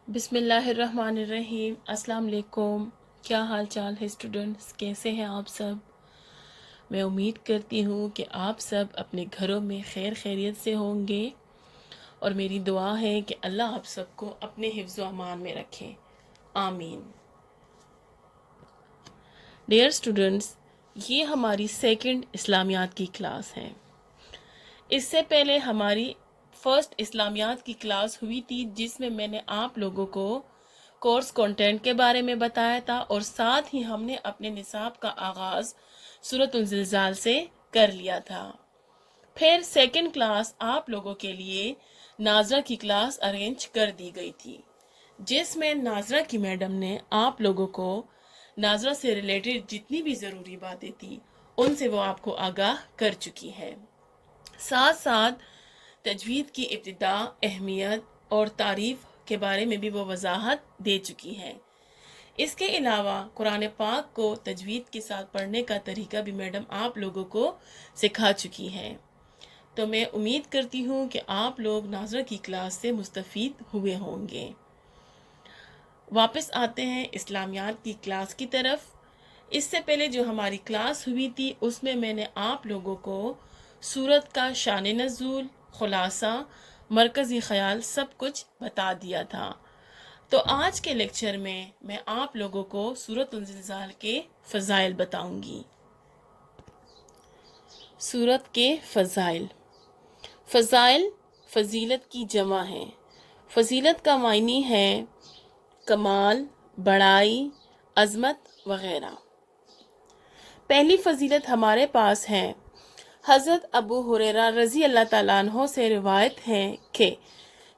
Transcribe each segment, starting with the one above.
بسم اللہ الرحمن الرحیم۔ السلام علیکم۔ کیا حال چال ہے اسٹوڈنٹس؟ کیسے ہیں آپ سب؟ میں امید کرتی ہوں کہ آپ سب اپنے گھروں میں خیر خیریت سے ہوں گے، اور میری دعا ہے کہ اللہ آپ سب کو اپنے حفظ و امان میں رکھے، آمین۔ ڈیئر اسٹوڈنٹس، یہ ہماری سیکنڈ اسلامیات کی کلاس ہے۔ اس سے پہلے ہماری فرسٹ اسلامیات کی کلاس ہوئی تھی، جس میں نے آپ لوگوں کو کورس کنٹینٹ کے بارے میں بتایا تھا، اور ساتھ ہی ہم نے اپنے نصاب کا آغاز سورۃ الزلزال سے کر لیا تھا۔ پھر سیکنڈ کلاس آپ لوگوں کے لیے ناظرہ کی کلاس ارینج کر دی گئی تھی، جس میں ناظرہ کی میڈم نے آپ لوگوں کو ناظرہ سے ریلیٹڈ جتنی بھی ضروری باتیں تھیں ان سے وہ آپ کو آگاہ کر چکی ہے۔ ساتھ ساتھ تجوید کی ابتدا، اہمیت اور تعریف کے بارے میں بھی وہ وضاحت دے چکی ہے۔ اس کے علاوہ قرآن پاک کو تجوید کے ساتھ پڑھنے کا طریقہ بھی میڈم آپ لوگوں کو سکھا چکی ہے۔ تو میں امید کرتی ہوں کہ آپ لوگ ناظرہ کی کلاس سے مستفید ہوئے ہوں گے۔ واپس آتے ہیں اسلامیات کی کلاس کی طرف۔ اس سے پہلے جو ہماری کلاس ہوئی تھی اس میں نے آپ لوگوں کو سورت کا شان نزول، خلاصہ، مرکزی خیال سب کچھ بتا دیا تھا۔ تو آج کے لیکچر میں آپ لوگوں کو سورۃ الزلزال کے فضائل بتاؤں گی۔ سورت کے فضائل۔ فضائل فضیلت کی جمع ہے۔ فضیلت کا معنی ہے کمال، بڑائی، عظمت وغیرہ۔ پہلی فضیلت ہمارے پاس ہے، حضرت ابو ہریرہ رضی اللہ تعالیٰ عنہ سے روایت ہے کہ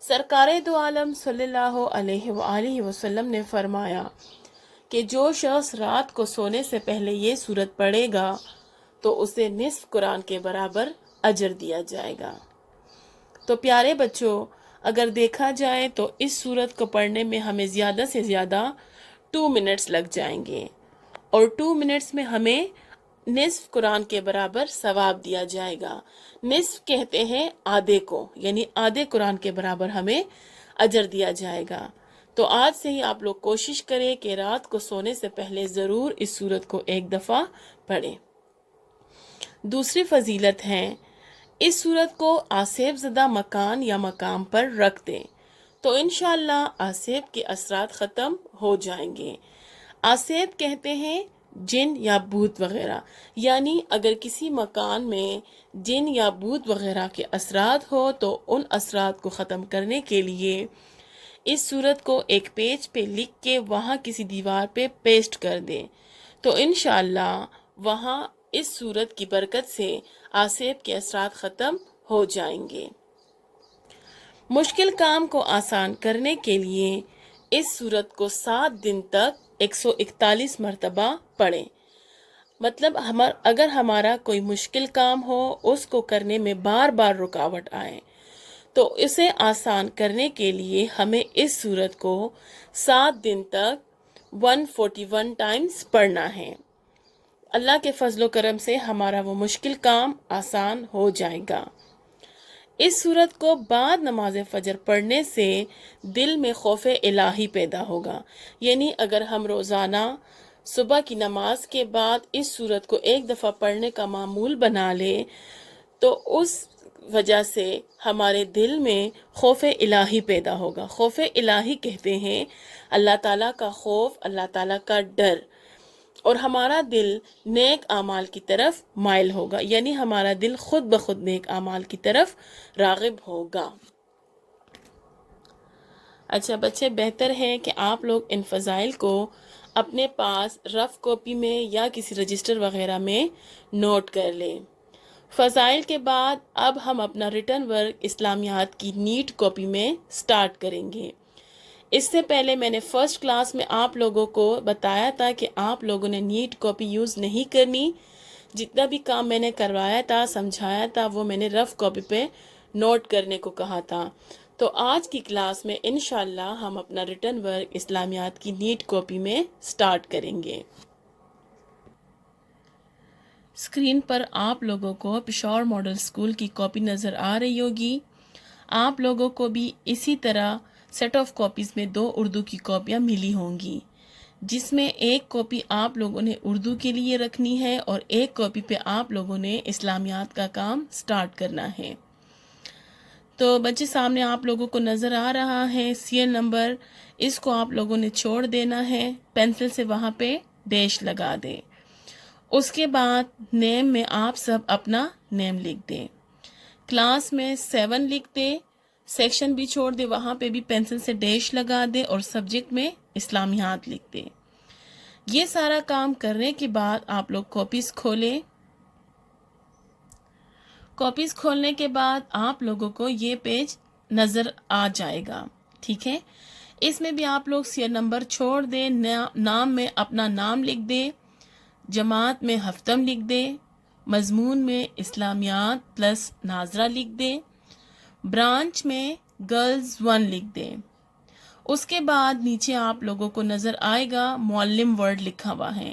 سرکار دو عالم صلی اللہ علیہ وآلہ وسلم نے فرمایا کہ جو شخص رات کو سونے سے پہلے یہ سورت پڑھے گا تو اسے نصف قرآن کے برابر اجر دیا جائے گا۔ تو پیارے بچوں، اگر دیکھا جائے تو اس سورت کو پڑھنے میں ہمیں زیادہ سے زیادہ 2 منٹس لگ جائیں گے، اور 2 منٹس میں ہمیں نصف قرآن کے برابر ثواب دیا جائے گا۔ نصف کہتے ہیں آدھے کو، یعنی آدھے قرآن کے برابر ہمیں اجر دیا جائے گا۔ تو آج سے ہی آپ لوگ کوشش کریں کہ رات کو سونے سے پہلے ضرور اس سورت کو ایک دفعہ پڑھیں۔ دوسری فضیلت ہے، اس سورت کو آسیب زدہ مکان یا مقام پر رکھ دیں تو انشاءاللہ آسیب کے اثرات ختم ہو جائیں گے۔ آسیب کہتے ہیں جن یا بھوت وغیرہ، یعنی اگر کسی مکان میں جن یا بھوت وغیرہ کے اثرات ہو تو ان اثرات کو ختم کرنے کے لیے اس سورت کو ایک پیج پہ لکھ کے وہاں کسی دیوار پہ پیسٹ کر دیں تو انشاءاللہ وہاں اس سورت کی برکت سے آسیب کے اثرات ختم ہو جائیں گے۔ مشکل کام کو آسان کرنے کے لیے اس سورت کو 7 دن تک 141 مرتبہ پڑھیں۔ مطلب اگر ہمارا کوئی مشکل کام ہو، اس کو کرنے میں بار بار رکاوٹ آئے، تو اسے آسان کرنے کے لیے ہمیں اس سورت کو 7 دن تک 141 ٹائمز پڑھنا ہے۔ اللہ کے فضل و کرم سے ہمارا وہ مشکل کام آسان ہو جائے گا۔ اس سورت کو بعد نماز فجر پڑھنے سے دل میں خوف الہی پیدا ہوگا، یعنی اگر ہم روزانہ صبح کی نماز کے بعد اس سورت کو ایک دفعہ پڑھنے کا معمول بنا لیں تو اس وجہ سے ہمارے دل میں خوف الہی پیدا ہوگا۔ خوف الہی کہتے ہیں اللہ تعالیٰ کا خوف، اللہ تعالیٰ کا ڈر، اور ہمارا دل نیک اعمال کی طرف مائل ہوگا، یعنی ہمارا دل خود بخود نیک اعمال کی طرف راغب ہوگا۔ اچھا بچے، بہتر ہے کہ آپ لوگ ان فضائل کو اپنے پاس رف کاپی میں یا کسی رجسٹر وغیرہ میں نوٹ کر لیں۔ فضائل کے بعد اب ہم اپنا ریٹن ورک اسلامیات کی نیٹ کاپی میں سٹارٹ کریں گے۔ اس سے پہلے میں نے فرسٹ کلاس میں آپ لوگوں کو بتایا تھا کہ آپ لوگوں نے نیٹ کاپی یوز نہیں کرنی۔ جتنا بھی کام میں نے کروایا تھا، سمجھایا تھا، وہ میں نے رف کاپی پہ نوٹ کرنے کو کہا تھا۔ تو آج کی کلاس میں انشاءاللہ ہم اپنا ریٹن ورک اسلامیات کی نیٹ کاپی میں سٹارٹ کریں گے۔ اسکرین پر آپ لوگوں کو پشاور ماڈل اسکول کی کاپی نظر آ رہی ہوگی۔ آپ لوگوں کو بھی اسی طرح سیٹ آف کاپیز میں 2 اردو کی کاپیاں ملی ہوں گی، جس میں ایک کاپی آپ لوگوں نے اردو کے لیے رکھنی ہے اور ایک کاپی پہ آپ لوگوں نے اسلامیات کا کام سٹارٹ کرنا ہے۔ تو بچے سامنے آپ لوگوں کو نظر آ رہا ہے سیریل نمبر، اس کو آپ لوگوں نے چھوڑ دینا ہے، پینسل سے وہاں پہ ڈیش لگا دیں۔ اس کے بعد نیم میں آپ سب اپنا نیم لکھ دیں، کلاس میں 7 لکھ دیں، سیکشن بھی چھوڑ دیں، وہاں پہ بھی پینسل سے ڈیش لگا دیں اور سبجیکٹ میں اسلامیات لکھ دیں۔ یہ سارا کام کرنے کے بعد آپ لوگ کاپیز کھولیں۔ کاپیز کھولنے کے بعد آپ لوگوں کو یہ پیج نظر آ جائے گا، ٹھیک ہے؟ اس میں بھی آپ لوگ سیریل نمبر چھوڑ دیں، نام میں اپنا نام لکھ دیں، جماعت میں ہفتم لکھ دیں، مضمون میں اسلامیات پلس ناظرہ لکھ دیں، برانچ میں گرلز 1 لکھ دیں۔ اس کے بعد نیچے آپ لوگوں کو نظر آئے گا معلم ورڈ لکھا ہوا ہے،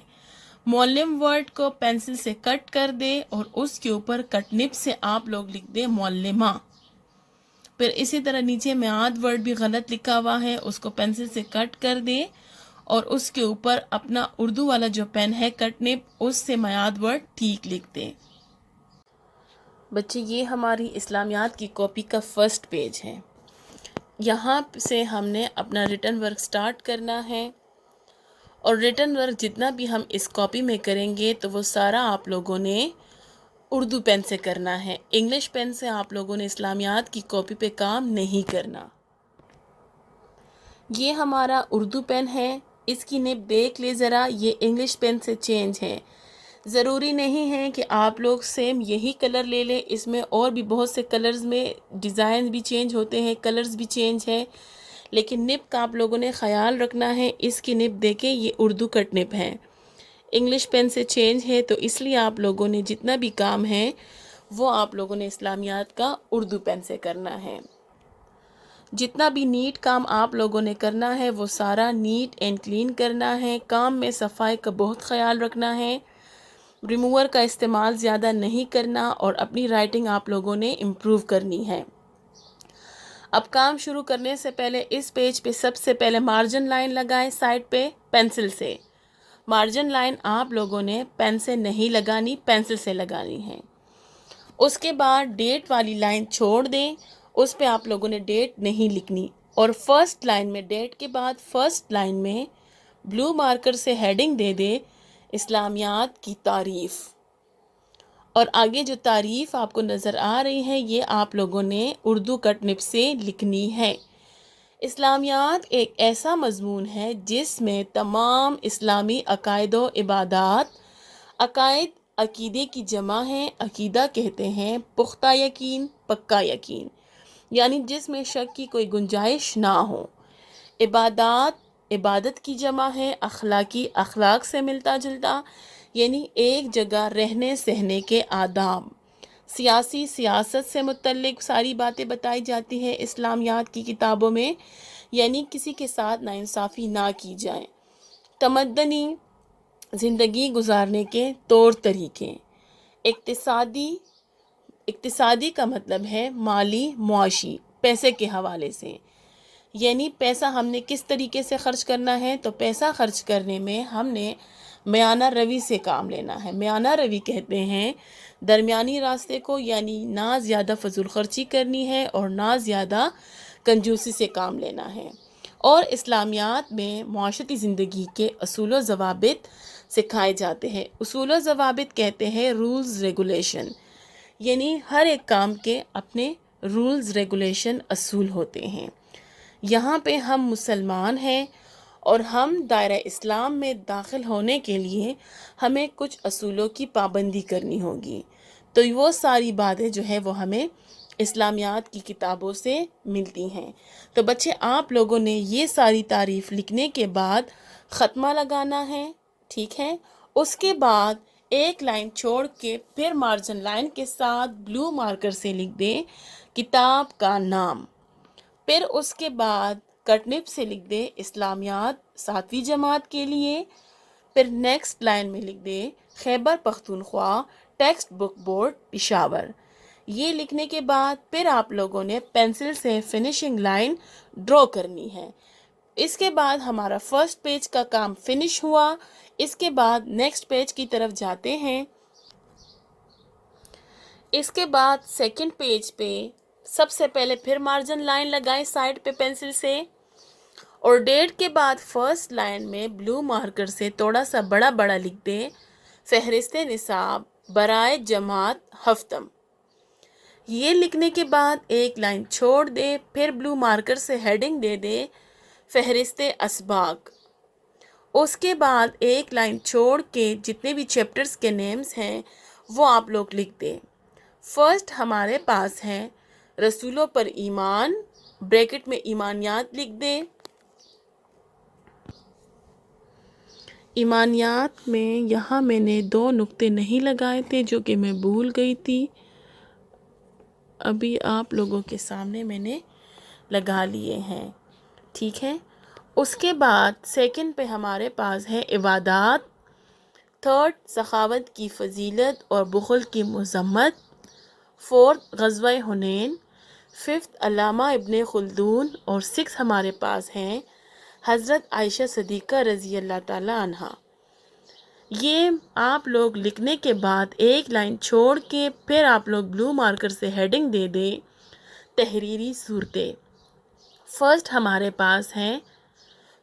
معلم ورڈ کو پینسل سے کٹ کر دے اور اس کے اوپر کٹ نب سے آپ لوگ لکھ دیں معلمہ۔ پھر اسی طرح نیچے میعاد ورڈ بھی غلط لکھا ہوا ہے، اس کو پینسل سے کٹ کر دیں اور اس کے اوپر اپنا اردو والا جو پین ہے کٹ نب، اس سے میعاد ورڈ ٹھیک لکھ دیں۔ بچے یہ ہماری اسلامیات کی کاپی کا فرسٹ پیج ہے، یہاں سے ہم نے اپنا ریٹن ورک سٹارٹ کرنا ہے، اور ریٹن ورک جتنا بھی ہم اس کاپی میں کریں گے تو وہ سارا آپ لوگوں نے اردو پین سے کرنا ہے، انگلش پین سے آپ لوگوں نے اسلامیات کی کاپی پہ کام نہیں کرنا۔ یہ ہمارا اردو پین ہے، اس کی نب دیکھ لے ذرا، یہ انگلش پین سے چینج ہے۔ ضروری نہیں ہے کہ آپ لوگ سیم یہی کلر لے لیں، اس میں اور بھی بہت سے کلرز میں ڈیزائن بھی چینج ہوتے ہیں، کلرز بھی چینج ہے، لیکن نب کا آپ لوگوں نے خیال رکھنا ہے، اس کی نب دیکھیں یہ اردو کٹ نب ہے، انگلش پین سے چینج ہے، تو اس لیے آپ لوگوں نے جتنا بھی کام ہے وہ آپ لوگوں نے اسلامیات کا اردو پین سے کرنا ہے۔ جتنا بھی نیٹ کام آپ لوگوں نے کرنا ہے وہ سارا نیٹ اینڈ کلین کرنا ہے، کام میں صفائی کا بہت خیال رکھنا ہے، ریموور کا استعمال زیادہ نہیں کرنا، اور اپنی رائٹنگ آپ لوگوں نے امپروو کرنی ہے۔ اب کام شروع کرنے سے پہلے اس پیج پہ سب سے پہلے مارجن لائن لگائیں، سائڈ پہ پینسل سے۔ مارجن لائن آپ لوگوں نے پین سے نہیں لگانی، پینسل سے لگانی ہے۔ اس کے بعد ڈیٹ والی لائن چھوڑ دیں، اس پہ آپ لوگوں نے ڈیٹ نہیں لکھنی، اور فرسٹ لائن میں ڈیٹ کے بعد فرسٹ لائن میں بلو مارکر سے ہیڈنگ دے دے اسلامیات کی تعریف، اور آگے جو تعریف آپ کو نظر آ رہی ہے یہ آپ لوگوں نے اردو کٹ نب سے لکھنی ہے۔ اسلامیات ایک ایسا مضمون ہے جس میں تمام اسلامی عقائد و عبادات، عقائد عقیدے کی جمع ہے، عقیدہ کہتے ہیں پختہ یقین، پکا یقین، یعنی جس میں شک کی کوئی گنجائش نہ ہو۔ عبادات عبادت کی جمع ہے، اخلاقی اخلاق سے ملتا جلتا، یعنی ایک جگہ رہنے سہنے کے آداب، سیاسی سیاست سے متعلق ساری باتیں بتائی جاتی ہیں اسلامیات کی کتابوں میں، یعنی کسی کے ساتھ ناانصافی نہ کی جائے، تمدنی زندگی گزارنے کے طور طریقے، اقتصادی کا مطلب ہے مالی معاشی، پیسے کے حوالے سے، یعنی پیسہ ہم نے کس طریقے سے خرچ کرنا ہے، تو پیسہ خرچ کرنے میں ہم نے میانہ روی سے کام لینا ہے۔ میانہ روی کہتے ہیں درمیانی راستے کو، یعنی نہ زیادہ فضول خرچی کرنی ہے اور نہ زیادہ کنجوسی سے کام لینا ہے۔ اور اسلامیات میں معاشرتی زندگی کے اصول و ضوابط سکھائے جاتے ہیں۔ اصول و ضوابط کہتے ہیں رولز ریگولیشن، یعنی ہر ایک کام کے اپنے رولز ریگولیشن اصول ہوتے ہیں۔ یہاں پہ ہم مسلمان ہیں اور ہم دائرہ اسلام میں داخل ہونے کے لیے ہمیں کچھ اصولوں کی پابندی کرنی ہوگی، تو وہ ساری باتیں جو ہے وہ ہمیں اسلامیات کی کتابوں سے ملتی ہیں۔ تو بچے آپ لوگوں نے یہ ساری تعریف لکھنے کے بعد ختمہ لگانا ہے، ٹھیک ہے؟ اس کے بعد ایک لائن چھوڑ کے پھر مارجن لائن کے ساتھ بلو مارکر سے لکھ دیں کتاب کا نام، پھر اس کے بعد کٹ نب سے لکھ دیں اسلامیات 7ویں جماعت کے لیے، پھر نیکسٹ لائن میں لکھ دیں Khyber Pakhtunkhwa textbook board Peshawar, یہ لکھنے کے بعد پھر آپ لوگوں نے پینسل سے فنیشنگ لائن ڈرا کرنی ہے۔ اس کے بعد ہمارا فرسٹ پیج کا کام فنش ہوا۔ اس کے بعد نیکسٹ پیج کی طرف جاتے ہیں۔ اس کے بعد سیکنڈ پیج پہ سب سے پہلے پھر مارجن لائن لگائیں سائڈ پہ پینسل سے، اور ڈیٹ کے بعد فرسٹ لائن میں بلو مارکر سے تھوڑا سا بڑا بڑا لکھ دیں، فہرست نصاب برائے جماعت ہفتم۔ یہ لکھنے کے بعد ایک لائن چھوڑ دے، پھر بلو مارکر سے ہیڈنگ دے دے، فہرست اسباق۔ اس کے بعد ایک لائن چھوڑ کے جتنے بھی چیپٹرز کے نیمز ہیں وہ آپ لوگ لکھ دیں۔ فرسٹ ہمارے پاس ہیں رسولوں پر ایمان، بریکٹ میں ایمانیات لکھ دیں۔ ایمانیات میں یہاں میں نے 2 نقطے نہیں لگائے تھے جو کہ میں بھول گئی تھی، ابھی آپ لوگوں کے سامنے میں نے لگا لیے ہیں، ٹھیک ہے۔ اس کے بعد سیکنڈ پہ ہمارے پاس ہے عبادات، تھرڈ سخاوت کی فضیلت اور بخل کی مذمت، فورتھ غزوہ حنین، ففتھ علامہ ابن خلدون، اور 6 ہمارے پاس ہیں حضرت عائشہ صدیقہ رضی اللہ تعالی عنہ۔ یہ آپ لوگ لکھنے کے بعد ایک لائن چھوڑ کے پھر آپ لوگ بلو مارکر سے ہیڈنگ دے دیں، تحریری صورتیں۔ فرسٹ ہمارے پاس ہیں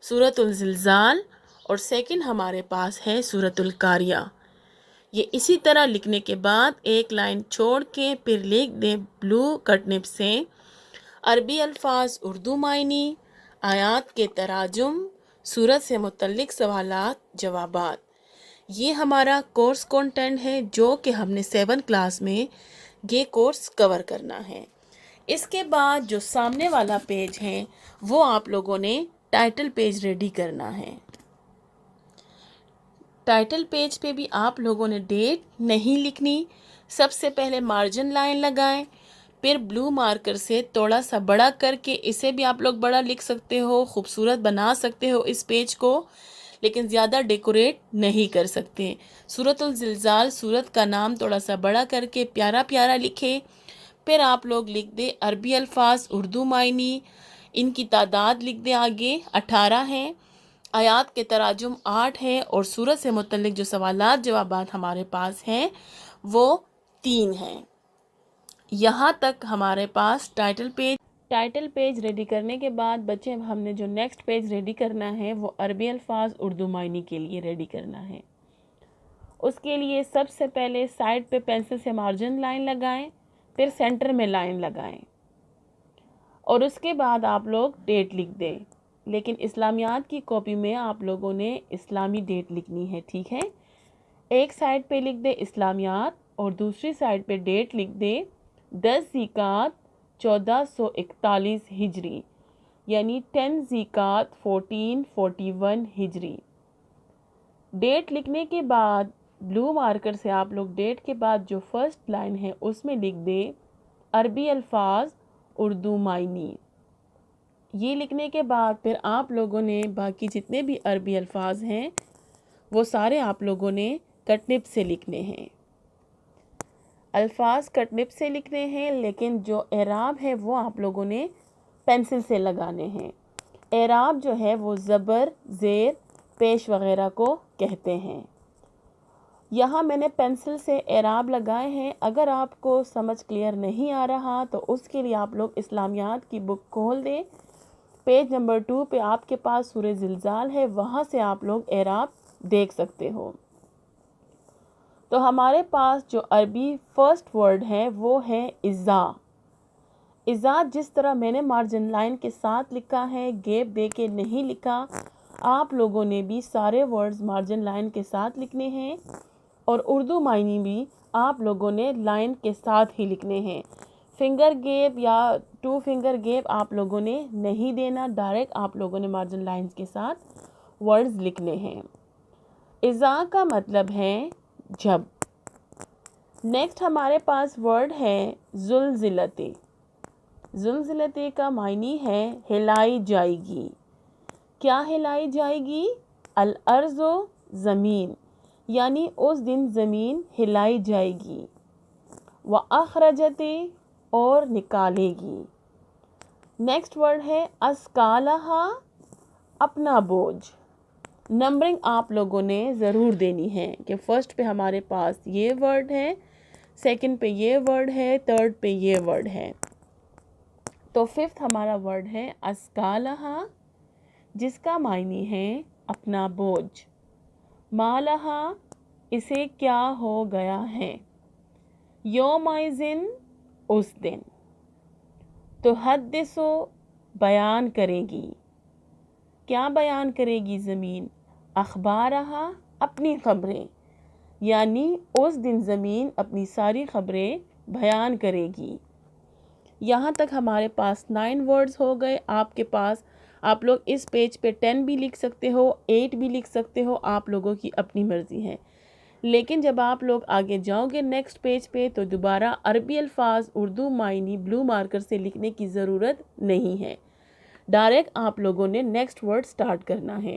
سورۃ الزلزال، اور سیکنڈ ہمارے پاس ہے سورۃ القاریہ۔ یہ اسی طرح لکھنے کے بعد ایک لائن چھوڑ کے پھر لکھ دیں بلو کٹ نب سے عربی الفاظ اردو معنی، آیات کے تراجم، سورت سے متعلق سوالات جوابات۔ یہ ہمارا کورس کنٹینٹ ہے جو کہ ہم نے 7 کلاس میں یہ کورس کور کرنا ہے۔ اس کے بعد جو سامنے والا پیج ہے وہ آپ لوگوں نے ٹائٹل پیج ریڈی کرنا ہے۔ ٹائٹل پیج پہ بھی آپ لوگوں نے ڈیٹ نہیں لکھنی، سب سے پہلے مارجن لائن لگائیں، پھر بلو مارکر سے تھوڑا سا بڑا کر کے، اسے بھی آپ لوگ بڑا لکھ سکتے ہو، خوبصورت بنا سکتے ہو اس پیج کو، لیکن زیادہ ڈیکوریٹ نہیں کر سکتے۔ سورۃ الزلزال سورت کا نام تھوڑا سا بڑا کر کے پیارا پیارا لکھے، پھر آپ لوگ لکھ دیں عربی الفاظ اردو معنی، ان کی تعداد لکھ دیں آگے 18 ہیں، آیات کے تراجم 8 ہیں، اور سورت سے متعلق جو سوالات جوابات ہمارے پاس ہیں وہ 3 ہیں۔ یہاں تک ہمارے پاس ٹائٹل پیج ریڈی کرنے کے بعد بچے ہم نے جو نیکسٹ پیج ریڈی کرنا ہے وہ عربی الفاظ اردو معنی کے لیے ریڈی کرنا ہے۔ اس کے لیے سب سے پہلے سائڈ پہ پینسل سے مارجن لائن لگائیں، پھر سینٹر میں لائن لگائیں، اور اس کے بعد آپ لوگ ڈیٹ لکھ دیں، لیکن اسلامیات کی کاپی میں آپ لوگوں نے اسلامی ڈیٹ لکھنی ہے، ٹھیک ہے۔ ایک سائڈ پہ لکھ دیں اسلامیات اور دوسری سائڈ پہ ڈیٹ لکھ دیں 10 ذیقات 1441 ہجری، یعنی 10 ذیقات 1441 ہجری۔ ڈیٹ لکھنے کے بعد بلو مارکر سے آپ لوگ ڈیٹ کے بعد جو فرسٹ لائن ہے اس میں لکھ دیں عربی الفاظ اردو معنی۔ یہ لکھنے کے بعد پھر آپ لوگوں نے باقی جتنے بھی عربی الفاظ ہیں وہ سارے آپ لوگوں نے کٹ نب سے لکھنے ہیں، الفاظ کٹ نب سے لکھنے ہیں، لیکن جو اعراب ہے وہ آپ لوگوں نے پینسل سے لگانے ہیں۔ اعراب جو ہے وہ زبر، زیر، پیش وغیرہ کو کہتے ہیں۔ یہاں میں نے پینسل سے اعراب لگائے ہیں، اگر آپ کو سمجھ کلیئر نہیں آ رہا تو اس کے لیے آپ لوگ اسلامیات کی بک کھول دیں، پیج نمبر 2 پہ آپ کے پاس سورہ زلزال ہے، وہاں سے آپ لوگ اعراب دیکھ سکتے ہو۔ تو ہمارے پاس جو عربی فرسٹ ورڈ ہے وہ ہے اذا۔ اذا جس طرح میں نے مارجن لائن کے ساتھ لکھا ہے، گیپ دے کے نہیں لکھا، آپ لوگوں نے بھی سارے ورڈز مارجن لائن کے ساتھ لکھنے ہیں، اور اردو معنی بھی آپ لوگوں نے لائن کے ساتھ ہی لکھنے ہیں۔ فنگر گیپ یا 2 فنگر گیپ آپ لوگوں نے نہیں دینا، ڈائریکٹ آپ لوگوں نے مارجن لائنز کے ساتھ ورڈز لکھنے ہیں۔ اذا کا مطلب ہے جب۔ نیکسٹ ہمارے پاس ورڈ ہے زلزلتے۔ زلزلتے کا معنی ہے ہلائی جائے گی۔ کیا ہلائی جائے گی؟ الارض زمین، یعنی اس دن زمین ہلائی جائے گی۔ وَأَخْرَجَتِ اور نکالے گی. نیکسٹ ورڈ ہے اسکالہا اپنا بوجھ. نمبرنگ آپ لوگوں نے ضرور دینی ہے کہ فرسٹ پہ ہمارے پاس یہ ورڈ ہے، سیکنڈ پہ یہ ورڈ ہے، تھرڈ پہ یہ ورڈ ہے. تو ففتھ ہمارا ورڈ ہے اسکالہا، جس کا معنی ہے اپنا بوجھ. مالہا اسے کیا ہو گیا ہے. یومئذن اس دن. تو حدثو بیان کرے گی. کیا بیان کرے گی زمین؟ اخبارہا اپنی خبریں، یعنی اس دن زمین اپنی ساری خبریں بیان کرے گی. یہاں تک ہمارے پاس 9 ورڈز ہو گئے. آپ کے پاس آپ لوگ اس پیج پہ 10 بھی لکھ سکتے ہو، 8 بھی لکھ سکتے ہو، آپ لوگوں کی اپنی مرضی ہے. لیکن جب آپ لوگ آگے جاؤ گے نیکسٹ پیج پہ تو دوبارہ عربی الفاظ اردو معنی بلو مارکر سے لکھنے کی ضرورت نہیں ہے. ڈائریکٹ آپ لوگوں نے نیکسٹ ورڈ سٹارٹ کرنا ہے.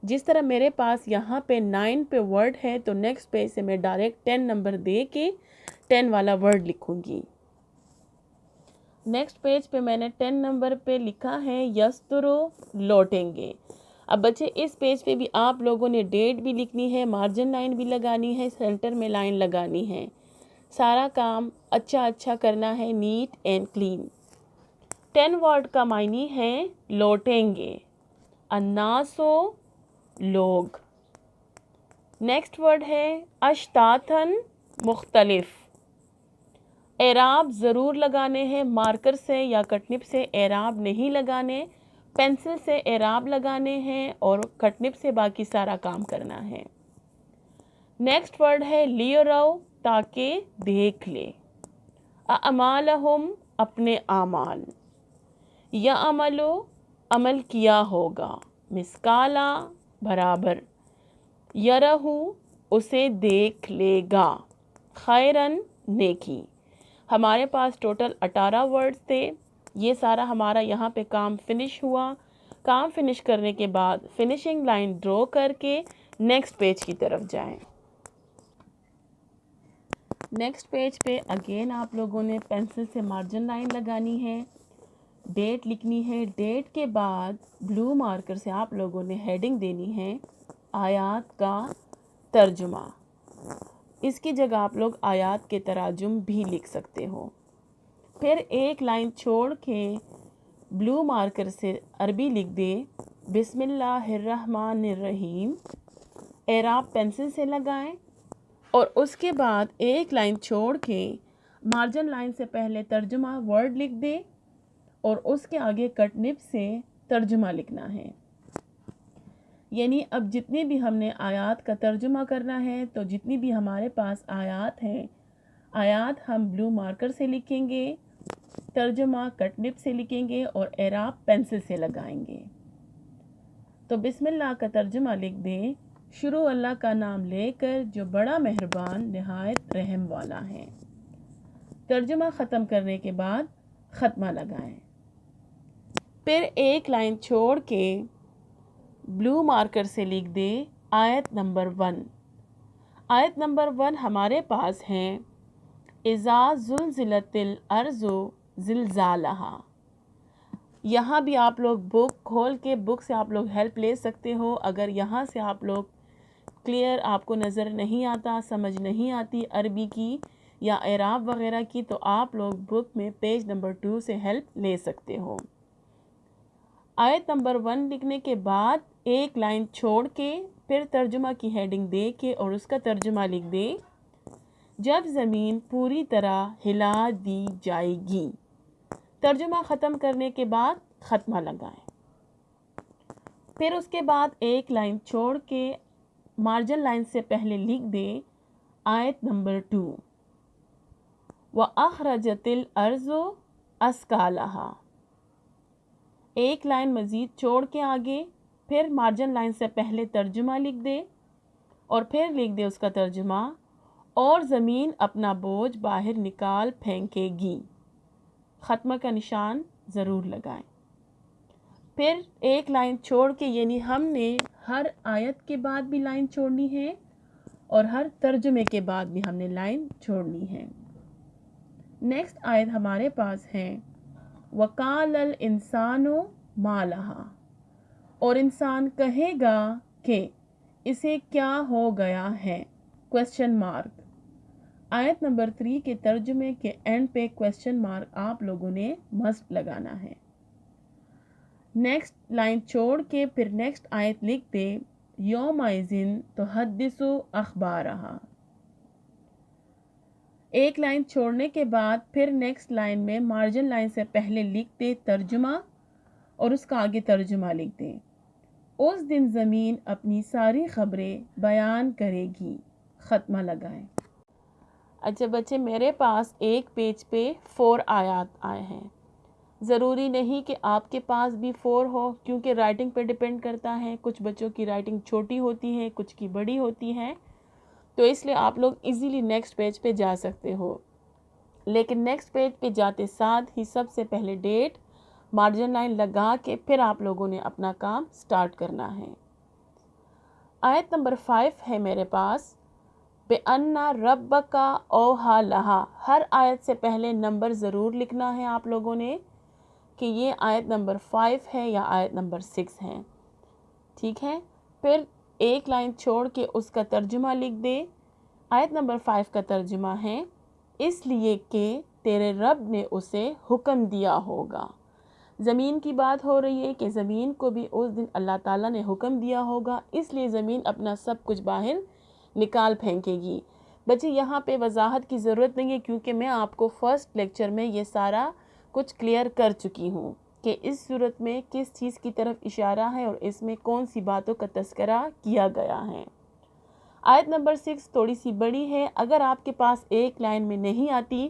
جس طرح میرے پاس یہاں پہ 9 پہ ورڈ ہے تو نیکسٹ پیج سے میں ڈائریکٹ 10 نمبر دے کے 10 والا ورڈ لکھوں گی. نیکسٹ پیج پہ میں نے 10 نمبر پہ لکھا ہے یسترو لوٹیں گے. اب بچے اس پیج پہ بھی آپ لوگوں نے ڈیٹ بھی لکھنی ہے، مارجن لائن بھی لگانی ہے، سینٹر میں لائن لگانی ہے. سارا کام اچھا کرنا ہے، نیٹ اینڈ کلین. 10 ورڈ کا معنی ہے لوٹیں گے. الناسو لوگ. نیکسٹ ورڈ ہے اشتاتن مختلف. اعراب ضرور لگانے ہیں، مارکر سے یا کٹنپ سے اعراب نہیں لگانے، پینسل سے اعراب لگانے ہیں اور کٹنپ سے باقی سارا کام کرنا ہے. نیکسٹ ورڈ ہے لیرو تاکہ دیکھ لے. اعمالہم اپنے اعمال. یعملو عمل کیا ہوگا. مثقالا برابر. یرہو اسے دیکھ لے گا. خیرن نیکی. ہمارے پاس ٹوٹل 18 ورڈز تھے. یہ سارا ہمارا یہاں پہ کام فنش ہوا. کام فنش کرنے کے بعد فنشنگ لائن ڈرا کر کے نیکسٹ پیج کی طرف جائیں. نیکسٹ پیج پہ اگین آپ لوگوں نے پینسل سے مارجن لائن لگانی ہے، ڈیٹ لکھنی ہے. ڈیٹ کے بعد بلو مارکر سے آپ لوگوں نے ہیڈنگ دینی ہے آیات کا ترجمہ. اس کی جگہ آپ لوگ آیات کے تراجم بھی لکھ سکتے ہو. پھر ایک لائن چھوڑ کے بلو مارکر سے عربی لکھ دے بسم اللہ الرحمن الرحیم. اعراب پینسل سے لگائیں اور اس کے بعد ایک لائن چھوڑ کے مارجن لائن سے پہلے ترجمہ ورڈ لکھ دے اور اس کے آگے کٹ نپ سے ترجمہ لکھنا ہے. یعنی اب جتنی بھی ہم نے آیات کا ترجمہ کرنا ہے تو جتنی بھی ہمارے پاس آیات ہیں، آیات ہم بلو مارکر سے لکھیں گے، ترجمہ کٹ نپ سے لکھیں گے اور اعراب پینسل سے لگائیں گے. تو بسم اللہ کا ترجمہ لکھ دیں شروع اللہ کا نام لے کر جو بڑا مہربان نہایت رحم والا ہے. ترجمہ ختم کرنے کے بعد ختمہ لگائیں. پھر ایک لائن چھوڑ کے بلو مارکر سے لکھ دے آیت نمبر 1. آیت نمبر 1 ہمارے پاس ہیں اذا زلزلت الارض زلزالہا. یہاں بھی آپ لوگ بک کھول کے بک سے آپ لوگ ہیلپ لے سکتے ہو. اگر یہاں سے آپ لوگ کلیئر آپ کو نظر نہیں آتا، سمجھ نہیں آتی عربی کی یا اعراب وغیرہ کی، تو آپ لوگ بک میں پیج نمبر 2 سے ہیلپ لے سکتے ہو. آیت نمبر 1 لکھنے کے بعد ایک لائن چھوڑ کے پھر ترجمہ کی ہیڈنگ دے کے اور اس کا ترجمہ لکھ دے جب زمین پوری طرح ہلا دی جائے گی. ترجمہ ختم کرنے کے بعد ختمہ لگائیں. پھر اس کے بعد ایک لائن چھوڑ کے مارجن لائن سے پہلے لکھ دے آیت نمبر 2 وَأَخْرَجَتِ الْأَرْضُ أَثْقَالَهَا. ایک لائن مزید چھوڑ کے آگے پھر مارجن لائن سے پہلے ترجمہ لکھ دے اور پھر لکھ دے اس کا ترجمہ اور زمین اپنا بوجھ باہر نکال پھینکے گی. ختمہ کا نشان ضرور لگائیں. پھر ایک لائن چھوڑ کے، یعنی ہم نے ہر آیت کے بعد بھی لائن چھوڑنی ہے اور ہر ترجمے کے بعد بھی ہم نے لائن چھوڑنی ہے. نیکسٹ آیت ہمارے پاس ہے وَقَالَ الْإِنسَانُ مَا لَهَا، اور انسان کہے گا کہ اسے کیا ہو گیا ہے، کویسچن مارک۔ آیت نمبر 3 کے ترجمے کے اینڈ پہ کویسچن مارک آپ لوگوں نے مسٹ لگانا ہے۔ نیکسٹ لائن چھوڑ کے پھر نیکسٹ آیت لکھ دے یومئذ تحدث اخبارہا۔ ایک لائن چھوڑنے کے بعد پھر نیکسٹ لائن میں مارجن لائن سے پہلے لکھ دے ترجمہ اور اس کا آگے ترجمہ لکھ دے۔ اس دن زمین اپنی ساری خبریں بیان کرے گی، ختمہ لگائیں۔ اچھا بچے، میرے پاس ایک پیج پہ 4 آیات آئے ہیں۔ ضروری نہیں کہ آپ کے پاس بھی 4 ہو، کیونکہ رائٹنگ پہ ڈیپینڈ کرتا ہے۔ کچھ بچوں کی رائٹنگ چھوٹی ہوتی ہے، کچھ کی بڑی ہوتی ہے، تو اس لیے آپ لوگ ایزیلی نیکسٹ پیج پہ جا سکتے ہو۔ لیکن نیکسٹ پیج پہ جاتے ساتھ ہی سب سے پہلے ڈیٹ مارجن لائن لگا کے پھر آپ لوگوں نے اپنا کام سٹارٹ کرنا ہے۔ آیت نمبر 5 ہے میرے پاس بِأَنَّ رَبَّكَ أَوْحَىٰ لَهَا۔ ہر آیت سے پہلے نمبر ضرور لکھنا ہے آپ لوگوں نے کہ یہ آیت نمبر 5 ہے یا آیت نمبر 6 ہے، ٹھیک ہے؟ پھر ایک لائن چھوڑ کے اس کا ترجمہ لکھ دے۔ آیت نمبر 5 کا ترجمہ ہے اس لیے کہ تیرے رب نے اسے حکم دیا ہوگا۔ زمین کی بات ہو رہی ہے کہ زمین کو بھی اس دن اللہ تعالیٰ نے حکم دیا ہوگا، اس لیے زمین اپنا سب کچھ باہر نکال پھینکے گی۔ بچے یہاں پہ وضاحت کی ضرورت نہیں ہے، کیونکہ میں آپ کو فرسٹ لیکچر میں یہ سارا کچھ کلیئر کر چکی ہوں کہ اس صورت میں کس چیز کی طرف اشارہ ہے اور اس میں کون سی باتوں کا تذکرہ کیا گیا ہے۔ آیت نمبر 6 تھوڑی سی بڑی ہے، اگر آپ کے پاس ایک لائن میں نہیں آتی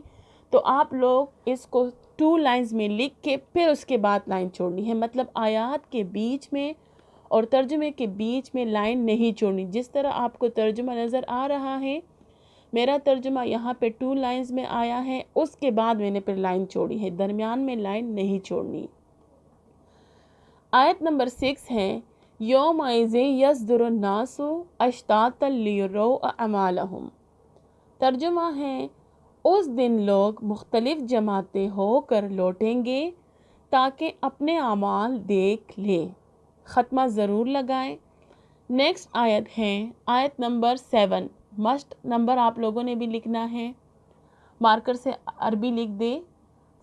تو آپ لوگ اس کو 2 لائنز میں لکھ کے پھر اس کے بعد لائن چھوڑنی ہے، مطلب آیات کے بیچ میں اور ترجمے کے بیچ میں لائن نہیں چھوڑنی۔ جس طرح آپ کو ترجمہ نظر آ رہا ہے، میرا ترجمہ یہاں پہ 2 لائنز میں آیا ہے، اس کے بعد میں نے پھر لائن چھوڑی ہے، درمیان میں لائن نہیں چھوڑنی۔ آیت نمبر 6 ہے یومئذ یصدر الناس اشتاتا لیروا اعمالہم۔ ترجمہ ہے اس دن لوگ مختلف جماعتیں ہو کر لوٹیں گے تاکہ اپنے اعمال دیکھ لیں، ختمہ ضرور لگائیں۔ نیکسٹ آیت ہے آیت نمبر 7، مسٹ نمبر آپ لوگوں نے بھی لکھنا ہے، مارکر سے عربی لکھ دے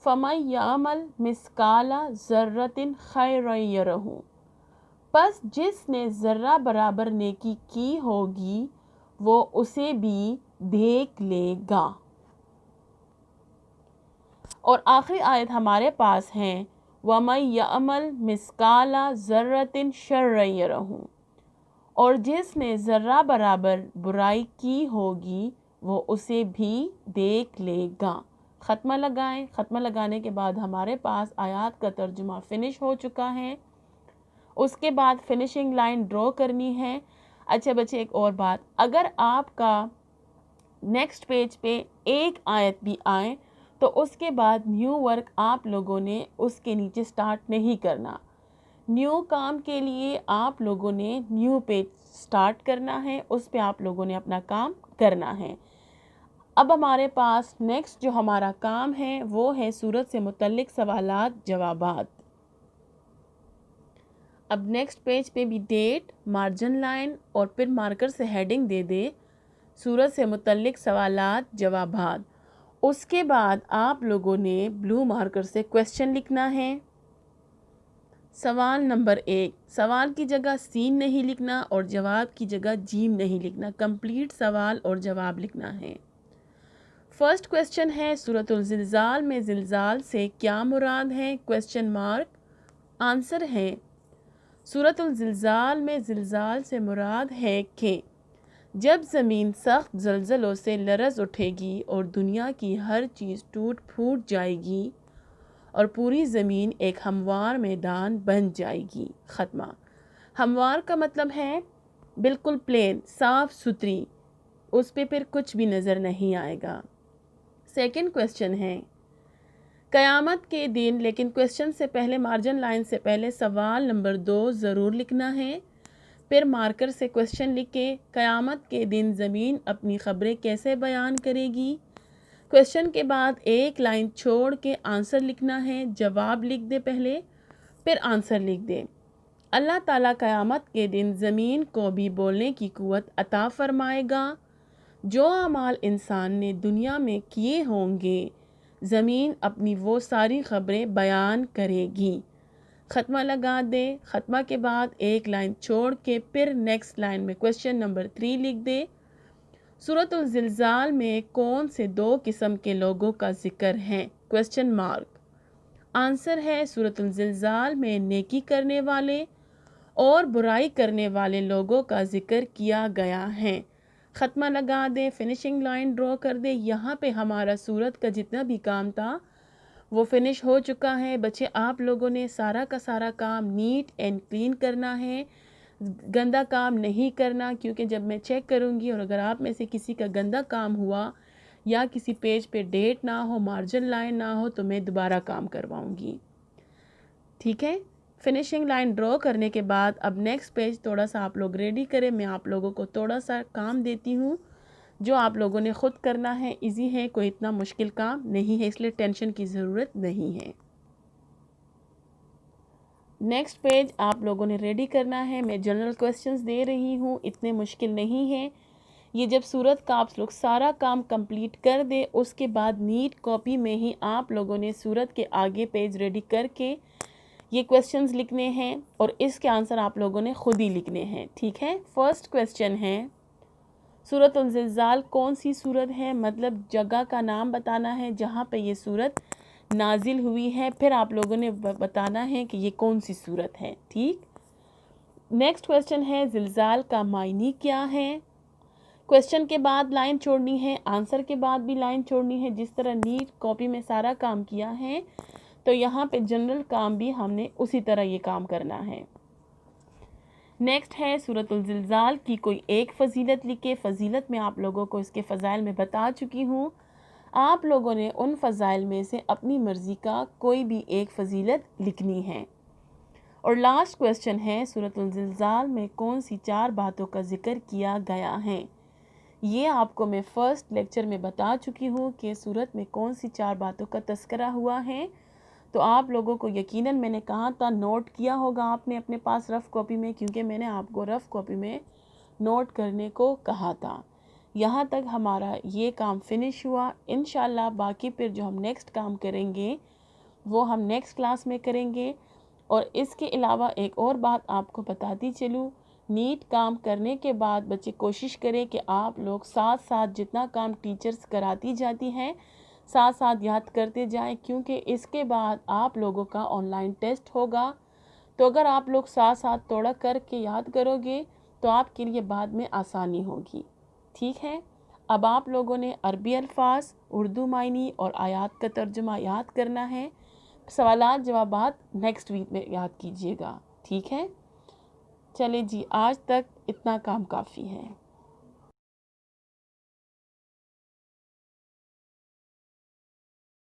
فَمَن يَعْمَلْ مِثْقَالَ ذَرَّةٍ خَيْرًا يَرَهُ۔ پس جس نے ذرہ برابر نیکی کی ہوگی وہ اسے بھی دیکھ لے گا۔ اور آخری آیت ہمارے پاس ہے وَمَن يَعْمَلْ مِثْقَالَ ذَرَّةٍ شَرًّا يَرَهُ۔ اور جس نے ذرہ برابر برائی کی ہوگی وہ اسے بھی دیکھ لے گا، ختمہ لگائیں۔ ختمہ لگانے کے بعد ہمارے پاس آیات کا ترجمہ فنش ہو چکا ہے، اس کے بعد فنشنگ لائن ڈرا کرنی ہے۔ اچھا بچے، ایک اور بات، اگر آپ کا نیکسٹ پیج پہ ایک آیت بھی آئے تو اس کے بعد نیو ورک آپ لوگوں نے اس کے نیچے سٹارٹ نہیں کرنا۔ نیو کام کے لیے آپ لوگوں نے نیو پیج سٹارٹ کرنا ہے، اس پہ آپ لوگوں نے اپنا کام کرنا ہے۔ اب ہمارے پاس نیکسٹ جو ہمارا کام ہے وہ ہے سورت سے متعلق سوالات جوابات۔ اب نیکسٹ پیج پہ بھی ڈیٹ، مارجن لائن اور پھر مارکر سے ہیڈنگ دے دے سورت سے متعلق سوالات جوابات۔ اس کے بعد آپ لوگوں نے بلو مارکر سے کویسچن لکھنا ہے۔ سوال نمبر 1، سوال کی جگہ سین نہیں لکھنا اور جواب کی جگہ جیم نہیں لکھنا، کمپلیٹ سوال اور جواب لکھنا ہے۔ فرسٹ کویسچن ہے سورۃ الزلزال میں زلزال سے کیا مراد ہے، کویسچن مارک۔ آنسر ہے سورۃ الزلزال میں زلزال سے مراد ہے کہ جب زمین سخت زلزلوں سے لرز اٹھے گی اور دنیا کی ہر چیز ٹوٹ پھوٹ جائے گی اور پوری زمین ایک ہموار میدان بن جائے گی، ختمہ۔ ہموار کا مطلب ہے بالکل پلین، صاف ستھری، اس پہ پھر کچھ بھی نظر نہیں آئے گا۔ سیکنڈ کویسچن ہے قیامت کے دن، لیکن کویسچن سے پہلے مارجن لائن سے پہلے سوال نمبر 2 ضرور لکھنا ہے، پھر مارکر سے کویسچن لکھ کے قیامت کے دن زمین اپنی خبریں کیسے بیان کرے گی، کویشچن کے بعد ایک لائن چھوڑ کے آنسر لکھنا ہے. جواب لکھ دے پہلے، پھر آنسر لکھ دے. اللہ تعالیٰ قیامت کے دن زمین کو بھی بولنے کی قوت عطا فرمائے گا. جو اعمال انسان نے دنیا میں کیے ہوں گے زمین اپنی وہ ساری خبریں بیان کرے گی. خطمہ لگا دے. خطمہ کے بعد ایک لائن چھوڑ کے پھر نیکسٹ لائن میں کویشچن نمبر 3 لکھ دے. سورۃ الزلزال میں کون سے 2 قسم کے لوگوں کا ذکر ہے؟ Question mark. آنسر ہے سورۃ الزلزال میں نیکی کرنے والے اور برائی کرنے والے لوگوں کا ذکر کیا گیا ہے. خطمہ لگا دے. فنیشنگ لائن ڈرا کر دے. یہاں پہ ہمارا سورت کا جتنا بھی کام تھا وہ فنش ہو چکا ہے. بچے آپ لوگوں نے سارا کا سارا کام نیٹ اینڈ کلین کرنا ہے، گندا کام نہیں کرنا، کیونکہ جب میں چیک کروں گی اور اگر آپ میں سے کسی کا گندا کام ہوا یا کسی پیج پہ ڈیٹ نہ ہو، مارجن لائن نہ ہو، تو میں دوبارہ کام کرواؤں گی. ٹھیک ہے؟ فنیشنگ لائن ڈرا کرنے کے بعد اب نیکسٹ پیج تھوڑا سا آپ لوگ ریڈی کریں. میں آپ لوگوں کو تھوڑا سا کام دیتی ہوں جو آپ لوگوں نے خود کرنا ہے. ایزی ہے، کوئی اتنا مشکل کام نہیں ہے، اس لیے ٹینشن کی ضرورت نہیں ہے. نیکسٹ پیج آپ لوگوں نے ریڈی کرنا ہے. میں جنرل کویسچنز دے رہی ہوں، اتنے مشکل نہیں ہیں. یہ جب سورت کا آپ لوگ سارا کام کمپلیٹ کر دے اس کے بعد نیٹ کاپی میں ہی آپ لوگوں نے سورت کے آگے پیج ریڈی کر کے یہ کویسچنز لکھنے ہیں اور اس کے آنسر آپ لوگوں نے خود ہی لکھنے ہیں. ٹھیک ہے؟ فرسٹ کویسچن ہے سورۃ الزلزال کون سی سورت ہے؟ مطلب جگہ کا نام بتانا ہے جہاں پہ یہ سورت نازل ہوئی ہے، پھر آپ لوگوں نے بتانا ہے کہ یہ کون سی سورت ہے. ٹھیک. نیکسٹ کویسچن ہے زلزال کا معنی کیا ہے؟ کویسچن کے بعد لائن چھوڑنی ہے، آنسر کے بعد بھی لائن چھوڑنی ہے. جس طرح نیٹ کاپی میں سارا کام کیا ہے تو یہاں پہ جنرل کام بھی ہم نے اسی طرح یہ کام کرنا ہے. نیکسٹ ہے سورۃ الزلزال کی کوئی ایک فضیلت لکھے. فضیلت میں آپ لوگوں کو اس کے فضائل میں بتا چکی ہوں. آپ لوگوں نے ان فضائل میں سے اپنی مرضی کا کوئی بھی ایک فضیلت لکھنی ہے. اور لاسٹ کویسچن ہے سورۃ الزلزال میں کون سی 4 باتوں کا ذکر کیا گیا ہے؟ یہ آپ کو میں فرسٹ لیکچر میں بتا چکی ہوں کہ سورت میں کون سی 4 باتوں کا تذکرہ ہوا ہے. تو آپ لوگوں کو یقیناً میں نے کہا تھا نوٹ کیا ہوگا آپ نے اپنے پاس رف کاپی میں، کیونکہ میں نے آپ کو رف کاپی میں نوٹ کرنے کو کہا تھا. یہاں تک ہمارا یہ کام فنش ہوا. انشاءاللہ باقی پھر جو ہم نیکسٹ کام کریں گے وہ ہم نیکسٹ کلاس میں کریں گے. اور اس کے علاوہ ایک اور بات آپ کو بتاتی چلوں، نیٹ کام کرنے کے بعد بچے کوشش کریں کہ آپ لوگ ساتھ ساتھ جتنا کام ٹیچرز کراتی جاتی ہیں ساتھ ساتھ یاد کرتے جائیں، کیونکہ اس کے بعد آپ لوگوں کا آن لائن ٹیسٹ ہوگا. تو اگر آپ لوگ ساتھ ساتھ توڑا کر کے یاد کرو گے تو آپ کے لیے بعد میں آسانی ہوگی. ٹھیک ہے؟ اب آپ لوگوں نے عربی الفاظ، اردو معنی اور آیات کا ترجمہ یاد کرنا ہے. سوالات جوابات نیکسٹ ویک میں یاد کیجیے گا. ٹھیک ہے؟ چلے جی، آج تک اتنا کام کافی ہے.